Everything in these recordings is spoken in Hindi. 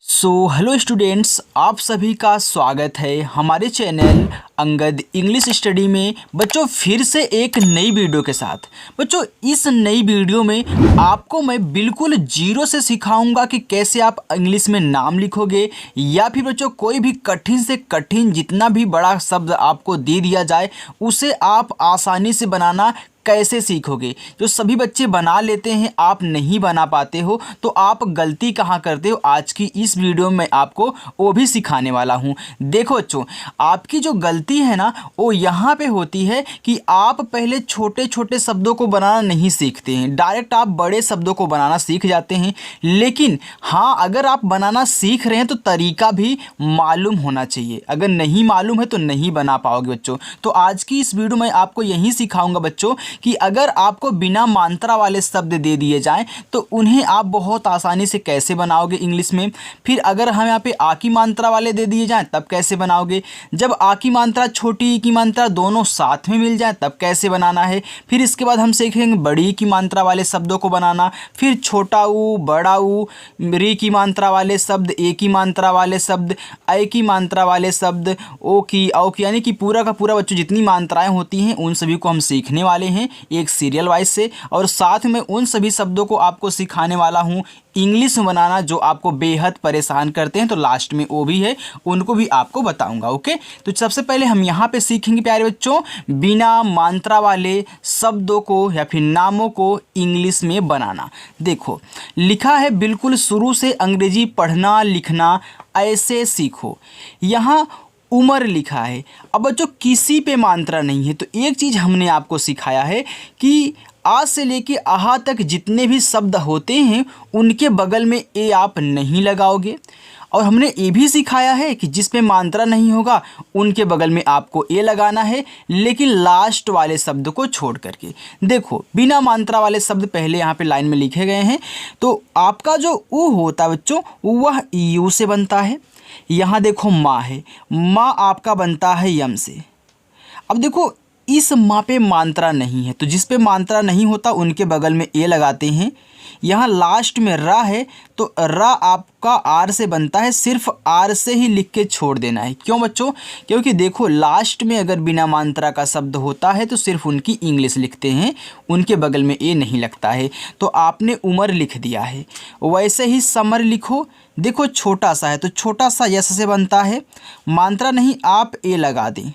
हेलो स्टूडेंट्स, आप सभी का स्वागत है हमारे चैनल अंगद इंग्लिश स्टडी में। बच्चों, फिर से एक नई वीडियो के साथ। बच्चों, इस नई वीडियो में आपको मैं बिल्कुल जीरो से सिखाऊंगा कि कैसे आप इंग्लिश में नाम लिखोगे, या फिर बच्चों कोई भी कठिन से कठिन जितना भी बड़ा शब्द आपको दे दिया जाए उसे आप आसानी से बनाना कैसे सीखोगे। जो सभी बच्चे बना लेते हैं, आप नहीं बना पाते हो, तो आप गलती कहाँ करते हो, आज की इस वीडियो में आपको वो भी सिखाने वाला हूँ। देखो बच्चों, आपकी जो गलती है ना, वो यहाँ पे होती है कि आप पहले छोटे छोटे शब्दों को बनाना नहीं सीखते हैं, डायरेक्ट आप बड़े शब्दों को बनाना सीख जाते हैं। लेकिन हाँ, अगर आप बनाना सीख रहे हैं तो तरीका भी मालूम होना चाहिए। अगर नहीं मालूम है तो नहीं बना पाओगे बच्चों। तो आज की इस वीडियो में आपको यही सिखाऊंगा बच्चों कि अगर आपको बिना मात्रा वाले शब्द दे दिए जाएं तो उन्हें आप बहुत आसानी से कैसे बनाओगे इंग्लिश में। फिर अगर हम यहाँ पे आ की मात्रा वाले दे दिए जाएं तब कैसे बनाओगे। जब आ की मात्रा छोटी ई की मात्रा दोनों साथ में मिल जाए तब कैसे बनाना है। फिर इसके बाद हम सीखेंगे बड़ी की मात्रा वाले शब्दों को बनाना। फिर छोटा ऊ, बड़ा ऊ, री की मात्रा वाले शब्द, ए की मात्रा वाले शब्द, ऐ की मात्रा वाले शब्द, ओ की, औ की, यानी कि पूरा का पूरा बच्चों जितनी मात्राएं होती हैं उन सभी को हम सीखने वाले हैं एक सीरियल वाइज से। और साथ में उन सभी शब्दों को आपको सिखाने वाला हूँ इंग्लिश में बनाना जो आपको बेहद परेशान करते हैं। तो लास्ट में वो भी है, उनको भी आपको बताऊंगा। ओके, तो सबसे पहले हम यहाँ पे सीखेंगे प्यारे बच्चों बिना मात्रा वाले शब्दों को या फिर नामों को इंग्लिश में बनाना। देखो, लिखा है बिल्कुल शुरू से अंग्रेजी पढ़ना लिखना ऐसे सीखो। यहाँ उम्र लिखा है। अब बच्चों किसी पे मात्रा नहीं है, तो एक चीज़ हमने आपको सिखाया है कि आज से लेके आहा तक जितने भी शब्द होते हैं उनके बगल में ए आप नहीं लगाओगे। और हमने ये भी सिखाया है कि जिस पे मात्रा नहीं होगा उनके बगल में आपको ए लगाना है, लेकिन लास्ट वाले शब्द को छोड़ करके। देखो, बिना मात्रा वाले शब्द पहले यहाँ पे लाइन में लिखे गए हैं। तो आपका जो ऊ होता है बच्चों, वह यू से बनता है। यहाँ देखो माँ है, माँ आपका बनता है यम से। अब देखो, इस माँ पे मात्रा नहीं है, तो जिस पे मात्रा नहीं होता उनके बगल में ए लगाते हैं। यहाँ लास्ट में रा है, तो रा आपका आर से बनता है, सिर्फ आर से ही लिख के छोड़ देना है। क्यों बच्चों? क्योंकि देखो, लास्ट में अगर बिना मात्रा का शब्द होता है तो सिर्फ उनकी इंग्लिश लिखते हैं, उनके बगल में ए नहीं लगता है। तो आपने उमर लिख दिया है। वैसे ही समर लिखो। देखो, छोटा सा है तो छोटा सा यस से बनता है, मात्रा नहीं आप ए लगा दें।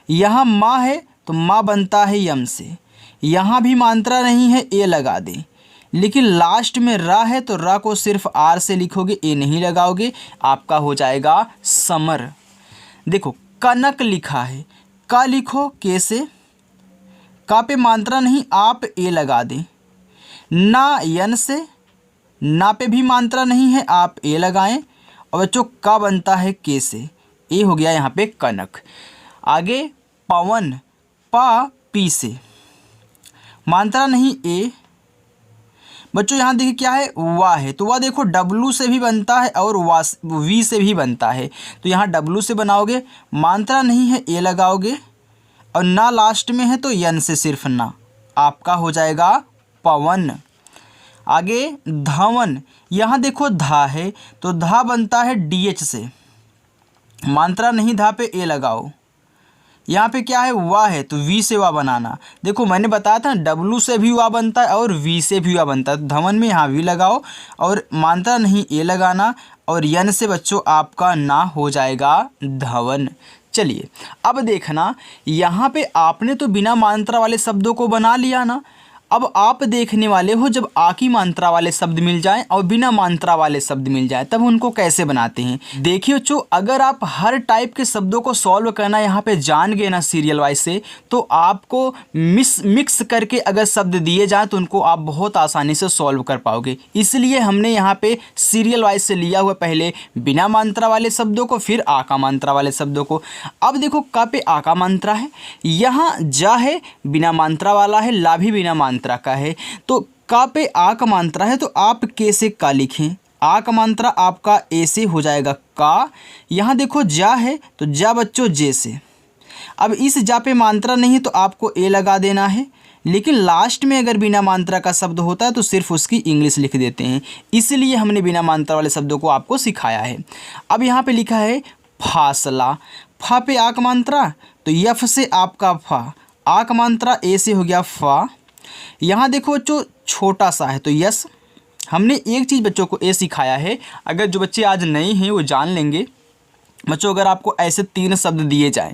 यहाँ माँ है तो माँ बनता है यम से, यहाँ भी मात्रा नहीं है ए लगा दें। लेकिन लास्ट में रा है तो रा को सिर्फ आर से लिखोगे, ए नहीं लगाओगे, आपका हो जाएगा समर। देखो, कनक लिखा है, का लिखो के से, का पे मात्रा नहीं आप ए लगा दें। ना यन से, ना पे भी मात्रा नहीं है आप ए लगाएं। और बच्चों का बनता है के से, ए हो गया यहाँ पे कनक। आगे पवन, पा पी से, मात्रा नहीं ए। बच्चों यहाँ देखिए क्या है, वाह है, तो वाह देखो डब्लू से भी बनता है और वाह वी से भी बनता है। तो यहाँ डब्लू से बनाओगे, मात्रा नहीं है ए लगाओगे, और ना लास्ट में है तो यन से सिर्फ ना, आपका हो जाएगा पवन। आगे धवन, यहाँ देखो धा है तो धा बनता है डी एच से, मात्रा नहीं धा पे ए लगाओ। यहाँ पे क्या है, वाह है तो वी से वाह बनाना। देखो, मैंने बताया था डब्लू से भी वाह बनता है और वी से भी वाह बनता है। तो धवन में यहाँ वी लगाओ और मात्रा नहीं ए लगाना, और यन से बच्चों आपका ना हो जाएगा धवन। चलिए, अब देखना, यहाँ पे आपने तो बिना मात्रा वाले शब्दों को बना लिया ना। अब आप देखने वाले हो जब आ की मात्रा वाले शब्द मिल जाएं और बिना मात्रा वाले शब्द मिल जाएं तब उनको कैसे बनाते हैं। देखिए बच्चों, अगर आप हर टाइप के शब्दों को सॉल्व करना यहाँ पे जान गए ना सीरियल वाइज से, तो आपको मिक्स करके अगर शब्द दिए जाएं तो उनको आप बहुत आसानी से सॉल्व कर पाओगे। इसलिए हमने यहाँ पे सीरियल वाइज से लिया हुआ, पहले बिना मात्रा वाले शब्दों को, फिर आ का मात्रा वाले शब्दों को। अब देखो, का पे आ का मात्रा है, यहाँ जा है बिना मात्रा वाला है, ला भी बिना मात्रा का है। तो का पे आ का मात्रा है तो आप के से का लिखें, आ का मात्रा आपका ए से हो जाएगा का। यहाँ देखो जा है तो जा बच्चों जे से। अब इस जा पे मात्रा नहीं है तो आपको ए लगा देना है। लेकिन लास्ट में अगर बिना मात्रा का शब्द होता है तो सिर्फ उसकी इंग्लिश लिख देते हैं, इसलिए हमने बिना मात्रा वाले शब्दों को आपको सिखाया है। अब यहाँ पे लिखा है फासला, फा पे आक मात्रा तो यफ से आपका फा, आक मात्रा ए से हो गया फा। यहाँ देखो बच्चों छोटा सा है तो यस। हमने एक चीज़ बच्चों को ए सिखाया है, अगर जो बच्चे आज नए हैं वो जान लेंगे। बच्चों अगर आपको ऐसे 3 शब्द दिए जाएं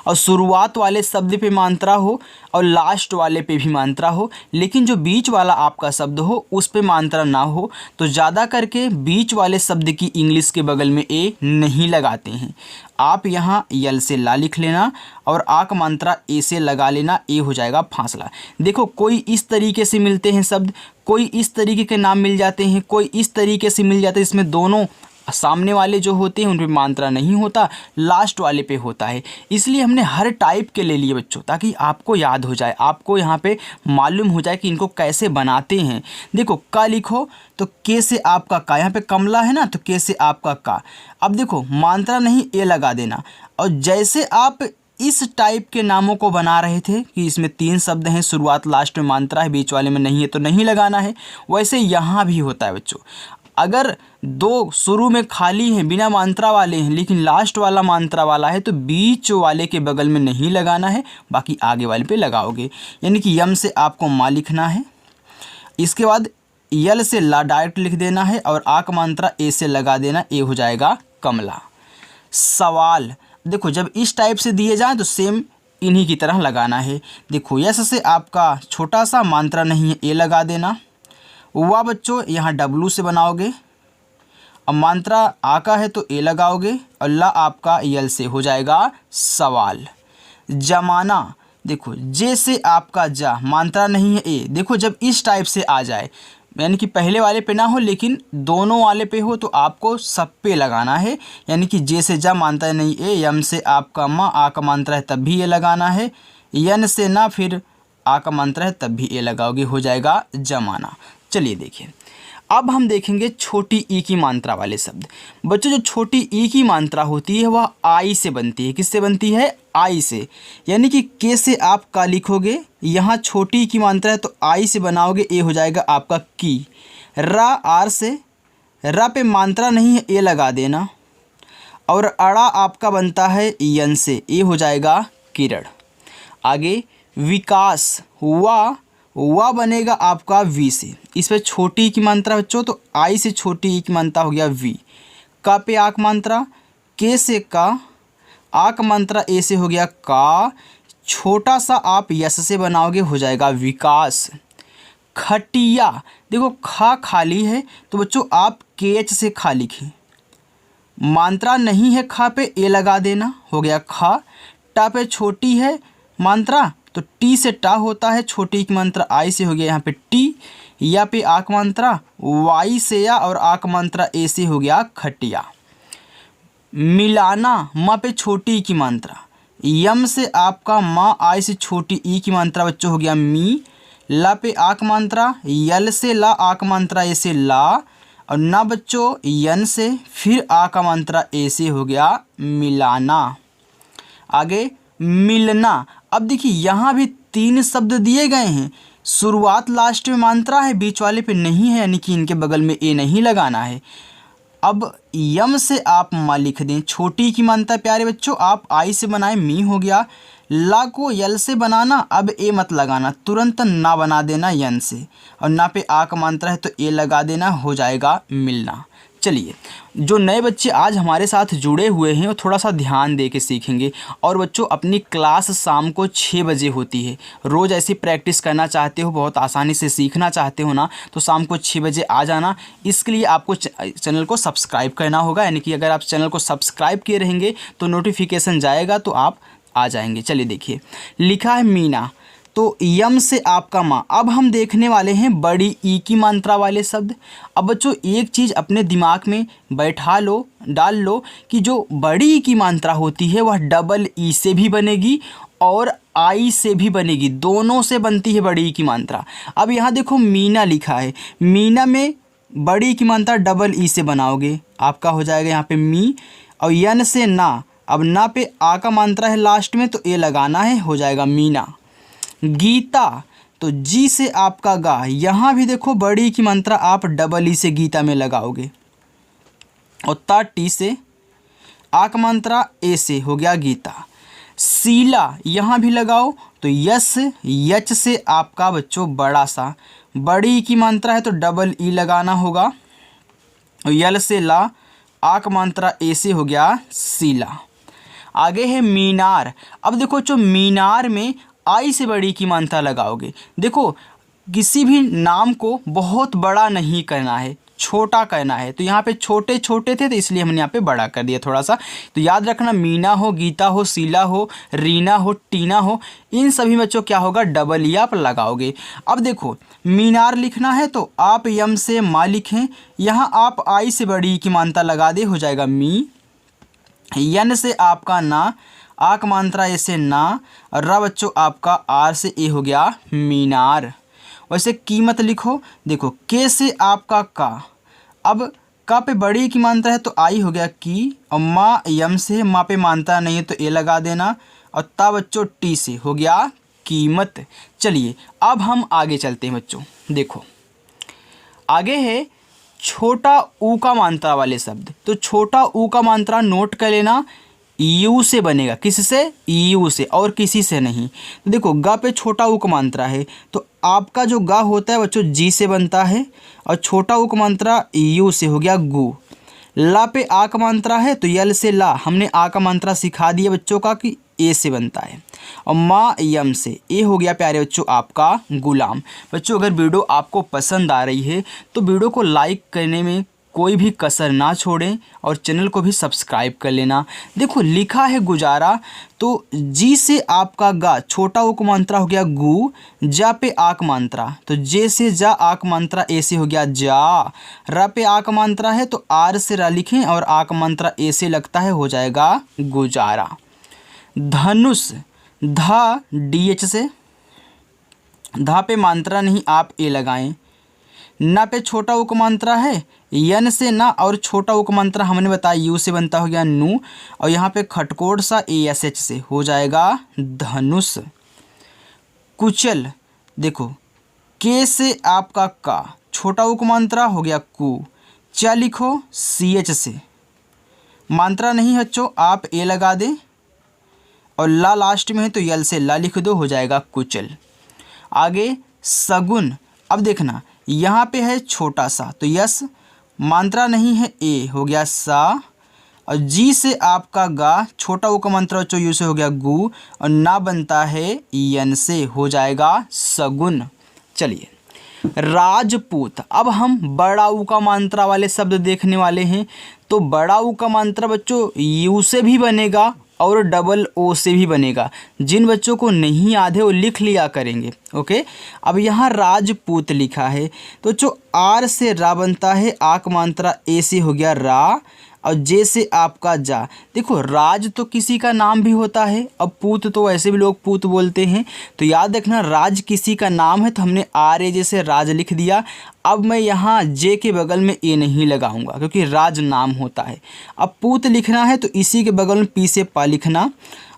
और शुरुआत वाले शब्द पे मात्रा हो और लास्ट वाले पे भी मात्रा हो, लेकिन जो बीच वाला आपका शब्द हो उस पे मात्रा ना हो, तो ज़्यादा करके बीच वाले शब्द की इंग्लिश के बगल में ए नहीं लगाते हैं। आप यहाँ यल से ला लिख लेना और आक मात्रा ए से लगा लेना, ए हो जाएगा फासला। देखो कोई इस तरीके से मिलते हैं शब्द, कोई इस तरीके के नाम मिल जाते हैं, कोई इस तरीके से मिल जाते हैं, इसमें दोनों सामने वाले जो होते हैं उन पे मात्रा नहीं होता, लास्ट वाले पे होता है। इसलिए हमने हर टाइप के ले लिए बच्चों, ताकि आपको याद हो जाए, आपको यहाँ पे मालूम हो जाए कि इनको कैसे बनाते हैं। देखो का लिखो तो के से आपका का, यहाँ पे कमला है ना तो के से आपका का। अब देखो मात्रा नहीं ए लगा देना। और जैसे आप इस टाइप के नामों को बना रहे थे कि इसमें 3 शब्द हैं, शुरुआत लास्ट में मात्रा है, बीच वाले में नहीं है तो नहीं लगाना है, वैसे यहाँ भी होता है बच्चों। अगर 2 शुरू में खाली हैं बिना मात्रा वाले हैं, लेकिन लास्ट वाला मात्रा वाला है, तो बीच वाले के बगल में नहीं लगाना है, बाकी आगे वाले पे लगाओगे। यानी कि यम से आपको माँ लिखना है, इसके बाद यल से ला डायरेक्ट लिख देना है और आक मात्रा ए से लगा देना, ए हो जाएगा कमला। सवाल देखो जब इस टाइप से दिए जाएँ तो सेम इन्हीं की तरह लगाना है। देखो यस से आपका छोटा सा मात्रा नहीं है, ए लगा देना। वाह बच्चों यहाँ डब्लू से बनाओगे, अब मात्रा आ का है तो ए लगाओगे और ला आपका यल से हो जाएगा सवाल। जमाना देखो जे से आपका जा, मात्रा नहीं है ए। देखो जब इस टाइप से आ जाए, यानी कि पहले वाले पे ना हो लेकिन दोनों वाले पे हो, तो आपको सब पे लगाना है। यानी कि जे से जा मात्रा नहीं ए, यम से आपका माँ, आ का मात्रा है तब भी ए लगाना है, यन से ना फिर आ का मात्रा है तब भी ए लगाओगे, हो जाएगा जमाना। चलिए देखिए अब हम देखेंगे छोटी ई की मात्रा वाले शब्द। बच्चों जो छोटी ई की मात्रा होती है वह आई से बनती है। किससे बनती है? आई से। यानी कि के से आप का लिखोगे, यहाँ छोटी ई की मात्रा है तो आई से बनाओगे, ए हो जाएगा आपका की। रा आर से, रा पे मात्रा नहीं है, ए लगा देना। और अड़ा आपका बनता है यन से, ए हो जाएगा किरण। आगे विकास, वा बनेगा आपका वी से। इस पर छोटी की मात्रा बच्चों तो आई से छोटी की मात्रा हो गया वी। का पे आक मात्रा, के से का, आक मात्रा ए से हो गया का। छोटा सा आप यस से बनाओगे, हो जाएगा विकास। खटिया देखो खा खाली है तो बच्चों आप के एच से खा लिखें, मात्रा नहीं है खा पे ए लगा देना, हो गया खा। टा पे छोटी है मात्रा तो टी से टा होता है, छोटी की मात्रा आई से हो गया यहाँ पे टी। या पे आक मात्रा वाई से या और आक मात्रा ए से हो गया खटिया। मिलाना, माँ पे छोटी की मात्रा, यम से आपका माँ, आई से छोटी ई की मात्रा बच्चों हो गया मी। ला पे आक मात्रा, यल से ला आक मात्रा ए से ला। और ना बच्चों यन से फिर आ का मात्रा ए से हो गया मिलाना। आगे मिलना। अब देखिए यहाँ भी 3 शब्द दिए गए हैं, शुरुआत लास्ट में मात्रा है, बीच वाले पे नहीं है, यानी कि इनके बगल में ए नहीं लगाना है। अब यम से आप मा लिख दें, छोटी की मात्रा प्यारे बच्चों आप आई से बनाए, मी हो गया। ला को यल से बनाना, अब ए मत लगाना, तुरंत ना बना देना यन से। और ना पे आ का मात्रा है तो ए लगा देना, हो जाएगा मिलना। चलिए जो नए बच्चे आज हमारे साथ जुड़े हुए हैं वो थोड़ा सा ध्यान दे के सीखेंगे। और बच्चों अपनी क्लास शाम को 6 बजे होती है, रोज़ ऐसी प्रैक्टिस करना चाहते हो, बहुत आसानी से सीखना चाहते हो ना, तो शाम को 6 बजे आ जाना। इसके लिए आपको चैनल को सब्सक्राइब करना होगा, यानी कि अगर आप चैनल को सब्सक्राइब किए रहेंगे तो नोटिफिकेशन जाएगा तो आप आ जाएंगे। चलिए देखिए लिखा है मीना, तो यम से आपका माँ। अब हम देखने वाले हैं बड़ी ई की मात्रा वाले शब्द। अब बच्चों एक चीज़ अपने दिमाग में बैठा लो, डाल लो कि जो बड़ी ई की मात्रा होती है वह डबल ई से भी बनेगी और आई से भी बनेगी, दोनों से बनती है बड़ी ई की मात्रा। अब यहाँ देखो मीना लिखा है, मीना में बड़ी ई की मात्रा डबल ई से बनाओगे, आपका हो जाएगा यहाँ पे मी। और यन से ना, अब ना पे आ का मात्रा है लास्ट में तो ए लगाना है, हो जाएगा मीना। गीता, तो जी से आपका गा, यहाँ भी देखो बड़ी की मात्रा आप डबल ई से गीता में लगाओगे। और ता टी से आ का मात्रा ए से हो गया गीता। सीला यहाँ भी लगाओ तो यस यच से आपका बच्चों बड़ा सा, बड़ी की मात्रा है तो डबल ई लगाना होगा। यल से ला, आ का मात्रा ए से हो गया सीला। आगे है मीनार। अब देखो जो मीनार में आई से बड़ी की मात्रा लगाओगे। देखो किसी भी नाम को बहुत बड़ा नहीं करना है, छोटा करना है। तो यहाँ पे छोटे छोटे थे तो इसलिए हमने यहाँ पे बड़ा कर दिया थोड़ा सा। तो याद रखना, मीना हो, गीता हो, शीला हो, रीना हो, टीना हो, इन सभी बच्चों क्या होगा डबल ई आप लगाओगे। अब देखो मीनार लिखना है तो आप यम से माँ लिखें, यहाँ आप आई से बड़ी की मात्रा लगा दे, हो जाएगा मी। यन से आपका ना, आ का मात्रा ए से ना, और रा बच्चों आपका आर से ए हो गया मीनार। वैसे कीमत लिखो, देखो के से आपका का, अब का पे बड़ी की मात्रा है तो आई हो गया की, और माँ यम से माँ पे मात्रा नहीं है तो ए लगा देना, और ता बच्चों टी से हो गया कीमत। चलिए अब हम आगे चलते हैं बच्चों। देखो आगे है छोटा ऊ का मात्रा वाले शब्द। तो छोटा ऊ का मात्रा नोट कर लेना, यू से बनेगा, किससे, यू से, और किसी से नहीं। तो देखो गा पे छोटा ऊ का मात्रा है तो आपका जो गा होता है बच्चों जी से बनता है, और छोटा ऊ का मात्रा यू से हो गया गु। ला पे आ का मात्रा है तो यल से ला, हमने आ का मात्रा सिखा दिया बच्चों का कि ए से बनता है, और माँ यम से ए हो गया प्यारे बच्चों आपका गुलाम। बच्चों अगर वीडियो आपको पसंद आ रही है तो वीडियो को लाइक करने में कोई भी कसर ना छोड़ें, और चैनल को भी सब्सक्राइब कर लेना। देखो लिखा है गुजारा, तो जी से आपका गा, छोटा ऊ का मात्रा हो गया गु, जा पे आक मात्रा तो जे से जा आक मात्रा ए से हो गया जा, रा पे आक मात्रा है तो आर से रा लिखें, और आक मात्रा ए से लगता है, हो जाएगा गुजारा। धनुष, धा डी एच से, धा पे मात्रा नहीं आप ए लगाएं। ना पे छोटा ऊ का मात्रा है, यन से ना, और छोटा ऊ का मात्रा हमने बताया यू से बनता हो गया नू, और यहाँ पे खटकोट सा ए एस एच से हो जाएगा धनुष। कुचल, देखो के से आपका का, छोटा ऊ का मात्रा हो गया कु, चा लिखो सी एच से, मात्रा नहीं बच्चों आप ए लगा दें, और ला लास्ट में है तो यल से ला लिख दो, हो जाएगा कुचल। आगे सगुन। अब देखना यहाँ पे है छोटा सा तो यस, मात्रा नहीं है ए हो गया सा, और जी से आपका गा, छोटा ऊ का मात्रा बच्चों यू से हो गया गु, और ना बनता है यन से, हो जाएगा सगुन। चलिए राजपूत। अब हम बड़ा ऊ का मात्रा वाले शब्द देखने वाले हैं। तो बड़ा ऊ का मात्रा बच्चों यू से भी बनेगा और डबल ओ से भी बनेगा। जिन बच्चों को नहीं याद है वो लिख लिया करेंगे। ओके, अब यहाँ राजपूत लिखा है तो जो आर से रा बनता है, आक मात्रा ए से हो गया रा, और जे से आपका जा। देखो राज तो किसी का नाम भी होता है, अब पूत तो वैसे भी लोग पूत बोलते हैं, तो याद रखना राज किसी का नाम है तो हमने आर ए जैसे राज लिख दिया। अब मैं यहाँ जे के बगल में ए नहीं लगाऊंगा क्योंकि राज नाम होता है। अब पूत लिखना है तो इसी के बगल में पी से पा लिखना,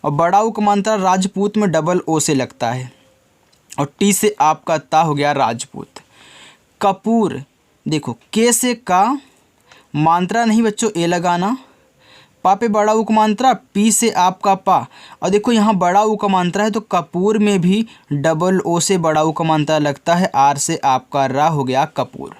और बड़ा ऊ का मात्रा राजपूत में डबल ओ से लगता है, और टी से आपका ता हो गया राजपूत। कपूर, देखो के से का, मात्रा नहीं बच्चों ए लगाना, पा पे बड़ा ऊ का मात्रा, पी से आपका पा, और देखो यहाँ बड़ा ऊ का मात्रा है तो कपूर में भी डबल ओ से बड़ा ऊ का मात्रा लगता है, आर से आपका रा हो गया कपूर।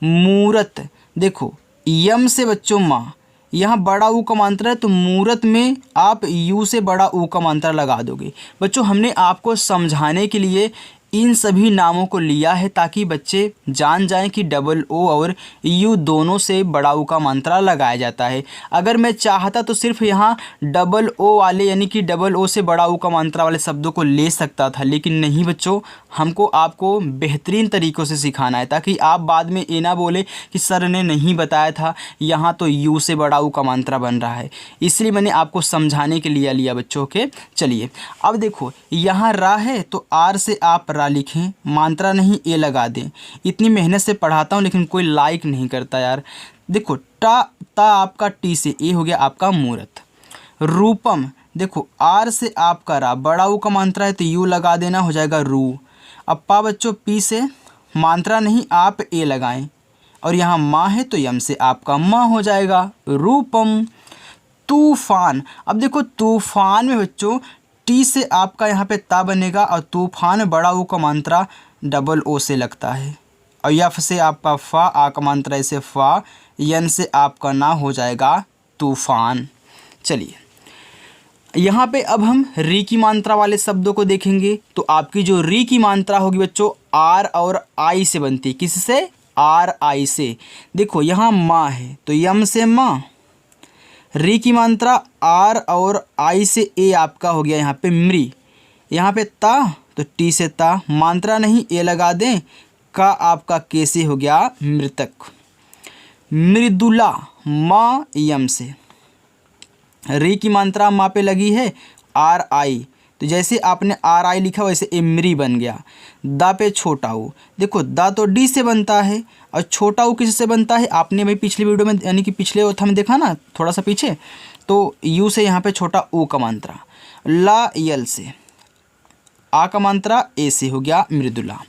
मूरत, देखो यम से बच्चों माँ, यहाँ बड़ा ऊ का मात्रा है तो मूरत में आप यू से बड़ा ऊ का मात्रा लगा दोगे। बच्चों हमने आपको समझाने के लिए इन सभी नामों को लिया है ताकि बच्चे जान जाएं कि डबल ओ और यू दोनों से बड़ा ऊ का मात्रा लगाया जाता है। अगर मैं चाहता तो सिर्फ यहाँ डबल ओ वाले यानी कि डबल ओ से बड़ा ऊ का मात्रा वाले शब्दों को ले सकता था, लेकिन नहीं बच्चों, हमको आपको बेहतरीन तरीक़ों से सिखाना है ताकि आप बाद में ये ना बोले कि सर ने नहीं बताया था, यहाँ तो यू से बड़ा ऊ का मात्रा बन रहा है। इसलिए मैंने आपको समझाने के लिए लिया बच्चों के। चलिए अब देखो यहाँ रा है तो आर से आप रा लिखें, मात्रा नहीं ए लगा दें। इतनी मेहनत से पढ़ाता हूँ लेकिन कोई लाइक नहीं करता यार। देखो टा ता आपका टी से ए हो गया आपका मूरत। रूपम, देखो आर से आपका रा, बड़ा ऊ का मात्रा है तो यू लगा देना, हो जाएगा रू। अब पा बच्चों पी से मात्रा नहीं आप ए लगाएं और यहाँ माँ है तो यम से आपका माँ हो जाएगा। रूपम। तूफान। अब देखो तूफान में बच्चों टी से आपका यहाँ पे ता बनेगा और तूफान में बड़ा ऊ का मात्रा डबल ओ से लगता है और यफ से आपका फा, आ का मात्रा ऐसे फा, यन से आपका ना हो जाएगा तूफान। चलिए यहाँ पे अब हम री की मात्रा वाले शब्दों को देखेंगे। तो आपकी जो री की मात्रा होगी बच्चों आर और आई से बनती है। किससे? आर आई से। देखो यहाँ माँ है तो यम से माँ। री की मात्रा आर और आई से ए आपका हो गया यहाँ पे मृ। यहाँ पे ता तो टी से ता, मात्रा नहीं ए लगा दें, का आपका कैसे हो गया मृतक। मृदुला माँ यम से। री की मात्रा माँ पे लगी है आर आई, तो जैसे आपने आर आई लिखा वैसे इमरी बन गया। दा पे छोटा ऊ। देखो दा तो डी से बनता है और छोटा ऊ किससे बनता है? आपने भाई पिछले वीडियो में यानी कि पिछले ओथा में देखा ना, थोड़ा सा पीछे, तो यू से यहाँ पे छोटा ऊ का मात्रा। ला यल से, आ का मात्रा ए से हो गया मृदुला।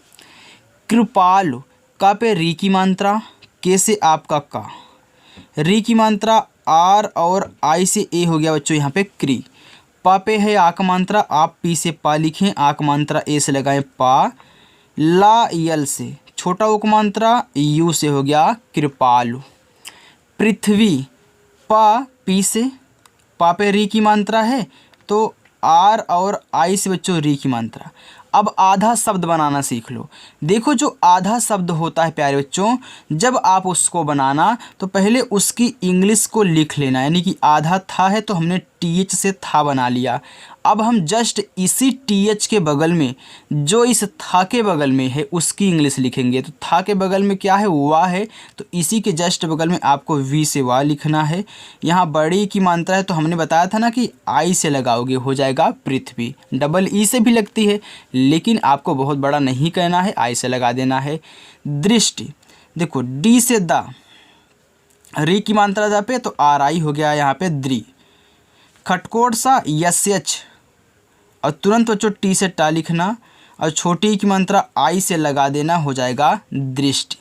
कृपालु का पे री की मात्रा, के से आपका का। री की मात्रा आर और आई से ए हो गया बच्चों यहाँ पे क्री। पा पे है आ का मात्रा, आप पी से पा लिखें, आ का मात्रा ए से लगाएं पा। ला यल से छोटा ऊ का मात्रा यू से हो गया कृपालु। पृथ्वी पा पी से, पा पे री की मात्रा है तो आर और आई से बच्चों री की मात्रा। अब आधा शब्द बनाना सीख लो। देखो जो आधा शब्द होता है प्यारे बच्चों, जब आप उसको बनाना तो पहले उसकी इंग्लिश को लिख लेना, यानी कि आधा था है तो हमने टी एच से था बना लिया। अब हम जस्ट इसी टी एच के बगल में जो इस था के बगल में है उसकी इंग्लिश लिखेंगे। तो था के बगल में क्या है? वाह है, तो इसी के जस्ट बगल में आपको वी से वाह लिखना है। यहाँ बड़ी की मात्रा है तो हमने बताया था ना कि आई से लगाओगे हो जाएगा पृथ्वी। डबल ई से भी लगती है लेकिन आपको बहुत बड़ा नहीं कहना है, आई से लगा देना है। दृष्टि। देखो डी से दा, री की मात्रा दा पे तो आर आई हो गया यहाँ पे द्री। खटकोट सा यस एच और तुरंत बच्चों टी से टा लिखना और छोटी की मात्रा आई से लगा देना हो जाएगा दृष्टि।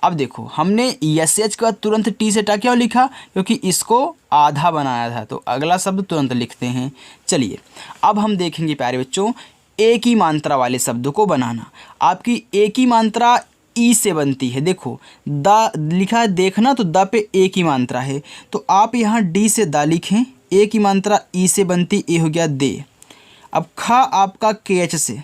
अब देखो हमने यस एच का तुरंत टी से टा क्यों लिखा? क्योंकि इसको आधा बनाया था। तो अगला शब्द तुरंत लिखते हैं। चलिए अब हम देखेंगे प्यारे बच्चों एक ही मात्रा वाले शब्दों को बनाना। आपकी एक ही मात्रा ई से बनती है। देखो दा लिखा है, देखना तो दा पे एक ही मात्रा है तो आप यहाँ डी से दा लिखें, ए की मात्रा ई से बनती, ए हो गया दे। अब खा आपका के एच से।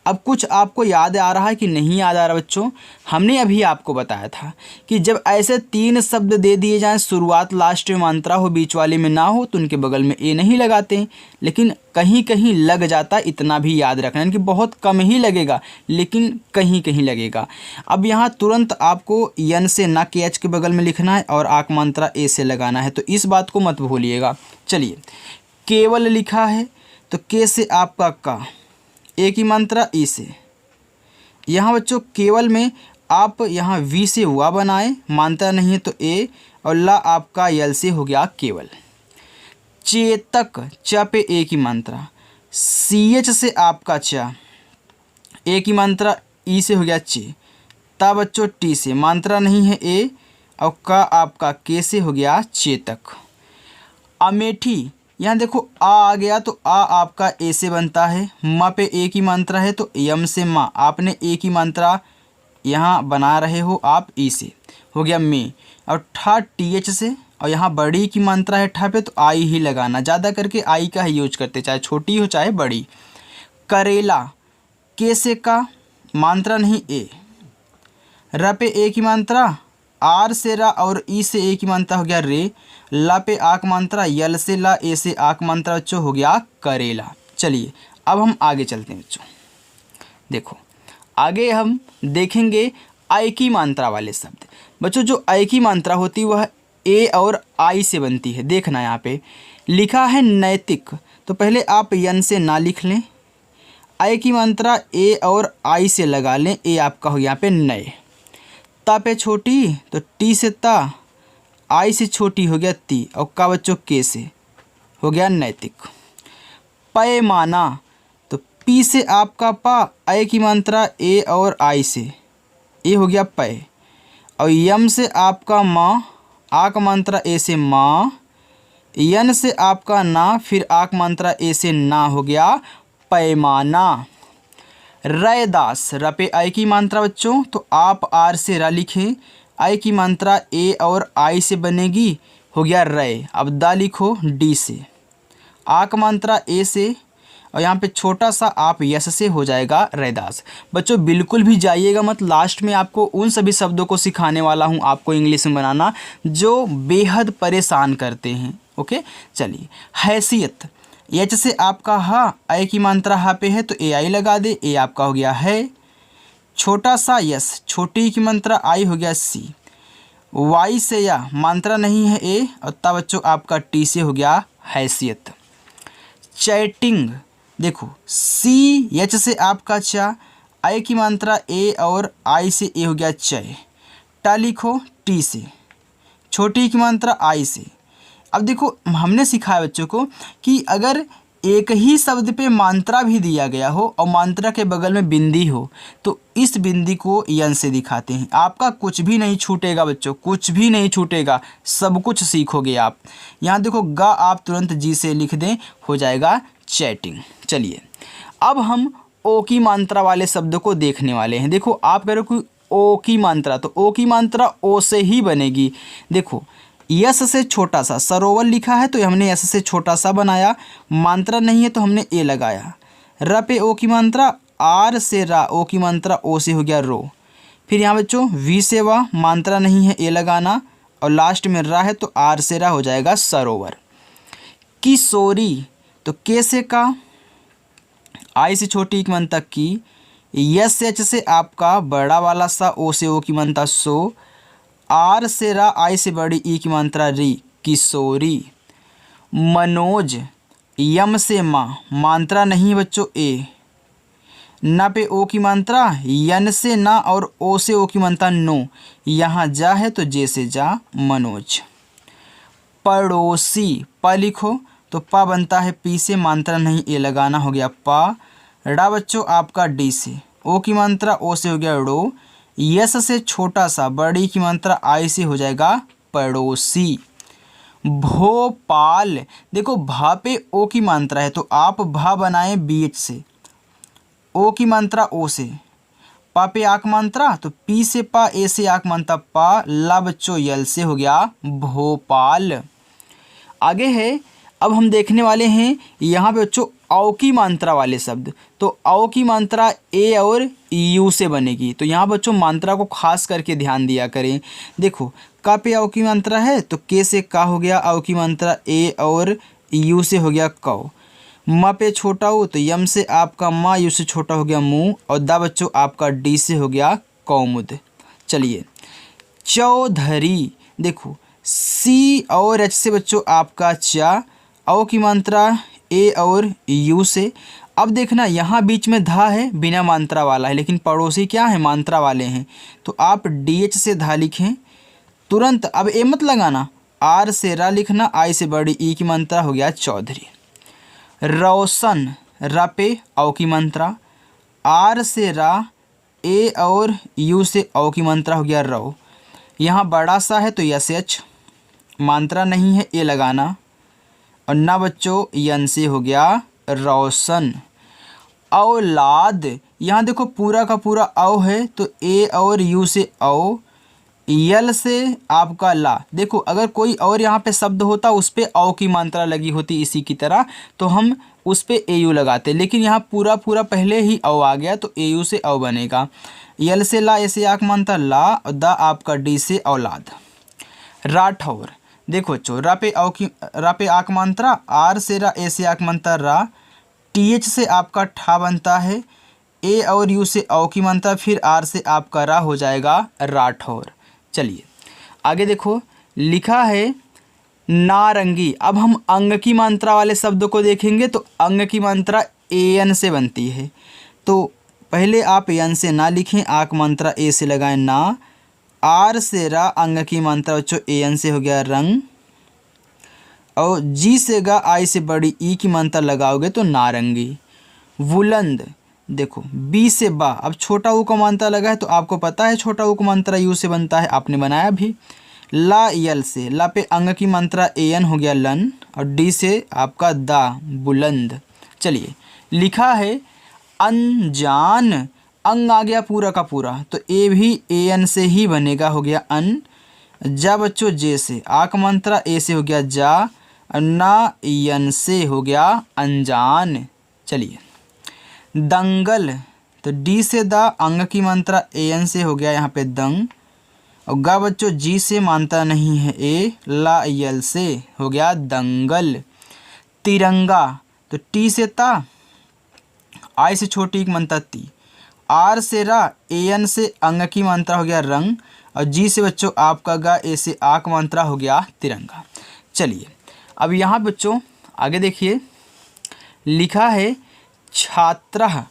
अब कुछ आपको याद आ रहा है कि नहीं याद आ रहा बच्चों? हमने अभी आपको बताया था कि जब ऐसे तीन शब्द दे दिए जाएं, शुरुआत लास्ट में मात्रा हो बीच वाले में ना हो, तो उनके बगल में ए नहीं लगाते, लेकिन कहीं कहीं लग जाता। इतना भी याद रखना, यानी कि बहुत कम ही लगेगा लेकिन कहीं कहीं लगेगा। अब यहाँ तुरंत आपको यन से ना के एच के बगल में लिखना है और आक मात्रा ए से लगाना है, तो इस बात को मत भूलिएगा। चलिए केवल लिखा है तो के से आपका का, ए की मात्रा ई से। यहाँ बच्चों केवल में आप यहाँ वी से हुआ बनाएं, मात्रा नहीं है तो ए, और ला आपका यल से हो गया केवल। चेतक च पे ए की मात्रा, सी एच से आपका चा, ए की मात्रा ई से हो गया चे। ता बच्चों टी से, मात्रा नहीं है ए, और का आपका के से हो गया चेतक। अमेठी, यहाँ देखो आ गया तो आ आपका ए से बनता है। माँ पे ए की मात्रा है तो यम से माँ, आपने ए की मात्रा यहाँ बना रहे हो आप ई से, हो गया में। और ठा टी एच से, और यहाँ बड़ी की मात्रा है ठा पे तो आई ही लगाना, ज़्यादा करके आई का ही यूज करते, चाहे छोटी हो चाहे बड़ी। करेला के से का, मात्रा नहीं ए। र पे ए की मात्रा, आर से रा और ई से ए की मात्रा हो गया रे। ला पे आक मात्रा, यल से ला, ए से आक मात्रा बच्चों हो गया करेला। चलिए अब हम आगे चलते हैं बच्चों। देखो आगे हम देखेंगे आई की मात्रा वाले शब्द। बच्चों जो आई की मात्रा होती है वह ए और आई से बनती है। देखना यहाँ पे लिखा है नैतिक, तो पहले आप यन से ना लिख लें, आई की मात्रा ए और आई से लगा लें, ए आपका हो गया यहाँ पे नए। ता पे छोटी तो टी से ता, आई से छोटी हो गया ती, और का बच्चों के से हो गया नैतिक। पैमाना तो पी से आपका पा, ऐ की मात्रा ए और आई से, ए हो गया पै। और यम से आपका माँ, आ का मात्रा ए से माँ, यन से आपका ना, फिर आ का मात्रा ए से ना, हो गया पैमाना। रैदास, रपे आई की मात्रा बच्चों, तो आप आर से रा लिखें, आई की मात्रा ए और आई से बनेगी, हो गया रै। अब दा लिखो डी से, आ का मात्रा ए से, और यहाँ पे छोटा सा आप यस से, हो जाएगा रैदास। बच्चों बिल्कुल भी जाइएगा मत, लास्ट में आपको उन सभी शब्दों को सिखाने वाला हूँ आपको इंग्लिश में बनाना जो बेहद परेशान करते हैं। ओके चलिए, हैसियत, एच से आपका हा, आई की मात्रा हा पे है तो ए आई लगा दे, ए आपका हो गया है। छोटा सा यस, छोटी की मात्रा आई, हो गया सी। वाई से या, मात्रा नहीं है ए, और तब बच्चों आपका टी से, हो गया हैसियत। चैटिंग, देखो सी एच से आपका चा, आई की मात्रा ए और आई से, ए हो गया चय। टा लिखो टी से, छोटी की मात्रा आई से। अब देखो हमने सिखाया बच्चों को कि अगर एक ही शब्द पे मात्रा भी दिया गया हो और मात्रा के बगल में बिंदी हो तो इस बिंदी को यन से दिखाते हैं। आपका कुछ भी नहीं छूटेगा बच्चों, कुछ भी नहीं छूटेगा, सब कुछ सीखोगे आप। यहाँ देखो गा आप तुरंत जी से लिख दें, हो जाएगा चैटिंग। चलिए अब हम ओ की मात्रा वाले शब्द को देखने वाले हैं। देखो आप कह रहे हो कि ओ की मात्रा, तो ओ की मात्रा ओ से ही बनेगी। देखो यस से छोटा सा, सरोवर लिखा है तो हमने यस से छोटा सा बनाया, मात्रा नहीं है तो हमने ए लगाया। र पे ओ की मात्रा, आर से रा, ओ की मात्रा ओ से, हो गया रो। फिर यहाँ बच्चों वी से वा, मात्रा नहीं है ए लगाना, और लास्ट में रा है तो आर से रा, हो जाएगा सरोवर। किशोरी, तो के से का, आई से छोटी की मात्रा की, यस एच से आपका बड़ा वाला सा, ओ से ओ की मात्रा सो, आर से रा, आई से बड़ी ई की मात्रा री, किशोरी। मनोज, यम से माँ, मात्रा नहीं है बच्चों ए, ना पे ओ की मात्रा, यन से ना और ओ से ओ की मात्रा नो, यहाँ जा है तो जे से जा, मनोज। पड़ोसी, प लिखो तो पा बनता है पी से, मात्रा नहीं ए लगाना, हो गया पा। ड़ा बच्चों आपका डी से, ओ की मात्रा ओ से, हो गया ड़ो। यस से छोटा सा, बड़ी की मात्रा आई से, हो जाएगा पड़ोसी। भोपाल, देखो भा पे ओ की मात्रा है तो आप भा बनाए बी एच से, ओ की मात्रा ओ से, पा पे आक मात्रा तो पी से पा, ए से आक मात्रा पा, ला बच्चों यल से, हो गया भोपाल। आगे है, अब हम देखने वाले हैं यहाँ पे बच्चों औ की मात्रा वाले शब्द। तो औ की मात्रा ए और यू से बनेगी, तो यहाँ बच्चों मात्रा को खास करके ध्यान दिया करें। देखो का पे औ की मात्रा है तो के से का, हो गया औ की मात्रा ए और यू से, हो गया कौ। म पे छोटा हो तो यम से आपका माँ, यू से छोटा, हो गया मुँह, और दा बच्चों आपका डी से, हो गया कौमुद। चलिए चौधरी, देखो सी और एच से बच्चों आपका चा, औ की मात्रा ए और यू से। अब देखना यहाँ बीच में धा है, बिना मात्रा वाला है, लेकिन पड़ोसी क्या है, मात्रा वाले हैं, तो आप डी एच से धा लिखें तुरंत। अब ए मत लगाना, आर से रा लिखना, आई से बड़ी ई की मात्रा, हो गया चौधरी। रोशन, रा पे औ की मात्रा, आर से रा, ए और यू से औ की मात्रा, हो गया रो। यहाँ बड़ा सा है तो यस एच, मात्रा नहीं है ए लगाना, और ना बच्चों यन से, हो गया रोशन। औलाद, यहाँ देखो पूरा का पूरा औ है तो ए और यू से औ, यल से आपका ला। देखो अगर कोई और यहाँ पे शब्द होता उस पे औ की मात्रा लगी होती इसी की तरह तो हम उस पे ए यू लगाते, लेकिन यहाँ पूरा पूरा पहले ही औ आ गया तो ए यू से औ बनेगा। यल से ला, ऐसे आक मात्रा ला, और दा आपका डी से औलाद। राठौर, देखो चो रा पे आक मात्रा, आर से रा, ए से आक मात्रा रा, टी एच से आपका ठा बनता है, ए और यू से औ की मात्रा, फिर आर से आपका रा, हो जाएगा राठौर। चलिए आगे देखो लिखा है नारंगी। अब हम अंग की मात्रा वाले शब्दों को देखेंगे तो अंग की मात्रा ए एन से बनती है, तो पहले आप एन से ना लिखें, आक मात्रा ए से लगाएं ना, आर से रा, अंग की मात्रा बच्चों ए एन से, हो गया रंग, और जी से गा, आई से बड़ी ई की मात्रा लगाओगे तो नारंगी। बुलंद, देखो बी से बा, अब छोटा ऊ का मात्रा लगा है तो आपको पता है छोटा ऊ का मात्रा यू से बनता है, आपने बनाया भी। ला यल से, ला पे अंग की मात्रा एन हो गया लन, और डी से आपका दा बुलंद। चलिए लिखा है अनजान, अंग आ गया पूरा का पूरा, तो ए भी ए एन से ही बनेगा, हो गया अन। जा बच्चों जे से, आ का मात्रा ए से हो गया जा, ना यन से हो गया अनजान। चलिए दंगल, तो डी से दा, अंग की मात्रा ए एन से हो गया यहाँ पे दंग, और गा बच्चों जी से मात्रा नहीं है ए, ला यल से हो गया दंगल। तिरंगा, तो टी से ता, आई से छोटी एक मात्रा ती, आर से रा, ए एन से अंग की मात्रा हो गया रंग, और जी से बच्चों आपका गा, ए से आ का मात्रा हो गया तिरंगा। चलिए अब यहाँ बच्चों आगे देखिए लिखा है छात्रः।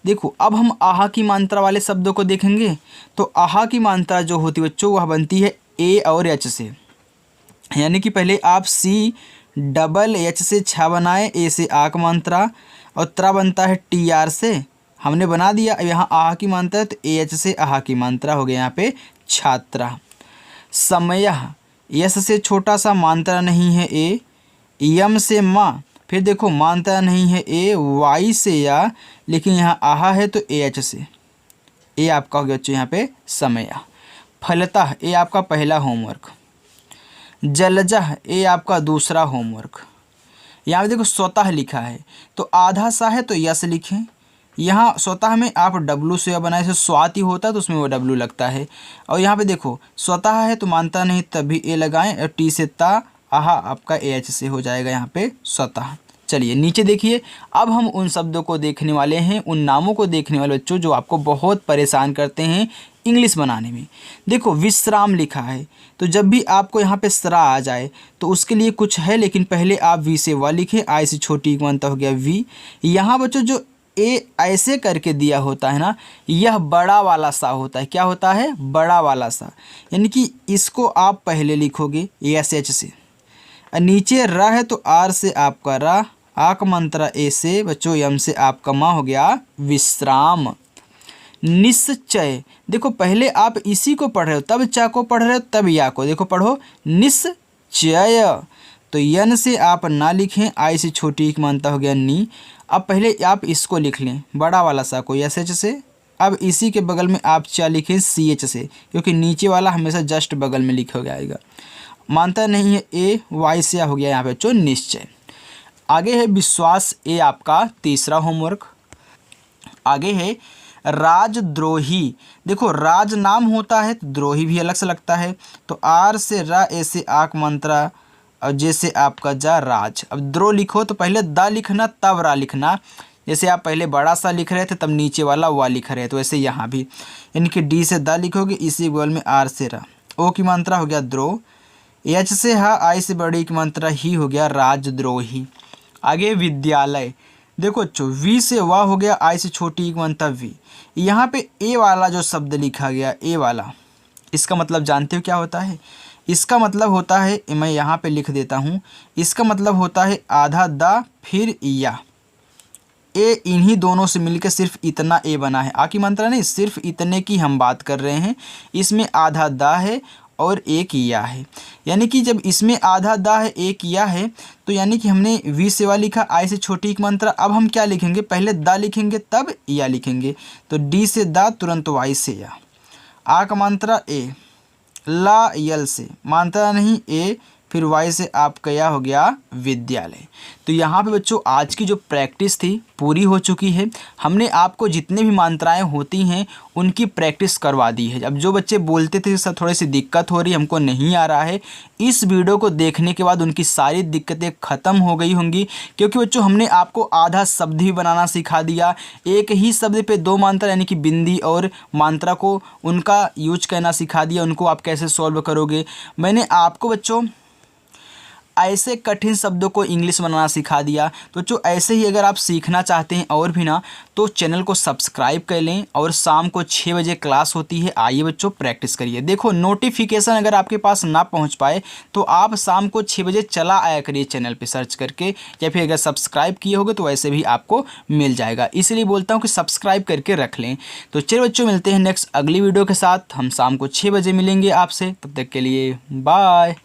देखो अब हम आहा की मात्रा वाले शब्दों को देखेंगे, तो आहा की मात्रा जो होती है बच्चों वह बनती है ए और एच से, यानी कि पहले आप सी डबल एच से छा बनाए, ए से आ का मात्रा, और त्रा बनता है टी आर से, हमने बना दिया। अब यहाँ आहा की मात्रा है तो ए एच से आहा की मात्रा हो गया यहाँ पे छात्रा। समय, यस से छोटा सा मात्रा नहीं है ए, यम से माँ, फिर देखो मात्रा नहीं है ए, वाई से या, लेकिन यहाँ आहा है तो ए एच से, ए आपका हो गया बच्चों यहाँ पे समय। फलतः, ए आपका पहला होमवर्क। जलजह, ए आपका दूसरा होमवर्क। यहाँ पे देखो स्वतः लिखा है, तो आधा सा है तो यस लिखें, यहाँ स्वतः में आप डब्लू से बनाए, से स्वाति होता है तो उसमें वो डब्लू लगता है, और यहाँ पे देखो स्वतः है तो मानता नहीं तभी ए लगाएं, और टी से ता, आहा आपका ए एच से हो जाएगा यहाँ पे स्वतः। चलिए नीचे देखिए, अब हम उन शब्दों को देखने वाले हैं, उन नामों को देखने वाले बच्चों जो आपको बहुत परेशान करते हैं इंग्लिश बनाने में। देखो विश्राम लिखा है, तो जब भी आपको यहाँ पे सरा आ जाए तो उसके लिए कुछ है, लेकिन पहले आप वी से वा लिखें, आई से छोटी मानता हो गया वी। यहाँ बच्चों जो ए ऐसे करके दिया होता है ना, यह बड़ा वाला सा होता है, क्या होता है बड़ा वाला सा, यानी कि इसको आप पहले लिखोगे एस एच से, नीचे रा है तो आर से आपका रा, आ का मात्रा ए से बच्चों, यम से आपका माँ हो गया विश्राम। निश्चय, देखो पहले आप इसी को पढ़ रहे हो तब चा को पढ़ रहे हो तब या को, देखो पढ़ो निश्चय, तो यन से आप ना लिखें, आई से छोटी एक मानता हो गया नी। अब पहले आप इसको लिख लें बड़ा वाला सा को एस एच से, अब इसी के बगल में आप चा लिखें सी एच से, क्योंकि नीचे वाला हमेशा जस्ट बगल में लिखा जाएगा। मानता नहीं है ए, वाई से हो गया यहाँ पे बच्चों निश्चय। आगे है विश्वास, ए आपका तीसरा होमवर्क। आगे है राजद्रोही, देखो राज नाम होता है तो द्रोही भी अलग से लगता है, तो आर से रा, ए से आक मंत्रा, और जैसे आपका जा राज। अब द्रो लिखो तो पहले दा लिखना तब रा लिखना, जैसे आप पहले बड़ा सा लिख रहे थे तब नीचे वाला वा लिख रहे तो वैसे यहाँ भी, इनके डी से दा लिखोगे, इसी बगल में आर से रा, ओ की मात्रा हो गया द्रो, एच से हा, आई से बड़ी की मात्रा ही हो गया राजद्रोही। आगे विद्यालय, देखो वी से वाह हो गया, आई से छोटी की मात्रा वी। यहाँ पे ए वाला जो शब्द लिखा गया ए वाला, इसका मतलब जानते हो क्या होता है? इसका मतलब होता है, मैं यहाँ पे लिख देता हूँ, इसका मतलब होता है आधा दा फिर या। ए इन्हीं दोनों से मिलकर सिर्फ इतना ए बना है, आ की मात्रा नहीं, सिर्फ इतने की हम बात कर रहे हैं। इसमें आधा दा है और एक या है, यानी कि जब इसमें आधा दा है एक या है, तो यानी कि हमने वी से वा लिखा, आई से छोटी एक मात्रा। अब हम क्या लिखेंगे, पहले दा लिखेंगे तब या लिखेंगे, तो डी से दा तुरंत वाई से या। आ का मात्रा ए, ला यल से मात्रा नहीं ए, फिर वाई से आपका या हो गया विद्यालय। तो यहाँ पे बच्चों आज की जो प्रैक्टिस थी पूरी हो चुकी है। हमने आपको जितने भी मात्राएं होती हैं उनकी प्रैक्टिस करवा दी है। अब जो बच्चे बोलते थे सर थोड़ी सी दिक्कत हो रही, हमको नहीं आ रहा है, इस वीडियो को देखने के बाद उनकी सारी दिक्कतें ख़त्म हो गई होंगी, क्योंकि बच्चों हमने आपको आधा शब्द भी बनाना सिखा दिया। एक ही शब्द पे दो मात्रा यानी कि बिंदी और मात्रा को उनका यूज करना सिखा दिया, उनको आप कैसे सॉल्व करोगे। मैंने आपको बच्चों ऐसे कठिन शब्दों को इंग्लिश बनाना सिखा दिया। तो बच्चों ऐसे ही अगर आप सीखना चाहते हैं और भी ना, तो चैनल को सब्सक्राइब कर लें और शाम को 6 बजे क्लास होती है। आइए बच्चों प्रैक्टिस करिए। देखो नोटिफिकेशन अगर आपके पास ना पहुंच पाए तो आप शाम को 6 बजे चला आया करिए चैनल पे सर्च करके, या फिर अगर सब्सक्राइब किए होगे तो वैसे भी आपको मिल जाएगा। इसलिए बोलता हूँ कि सब्सक्राइब करके रख लें। तो चलिए बच्चों मिलते हैं नेक्स्ट अगली वीडियो के साथ। हम शाम को 6 बजे मिलेंगे आपसे, तब तक के लिए बाय।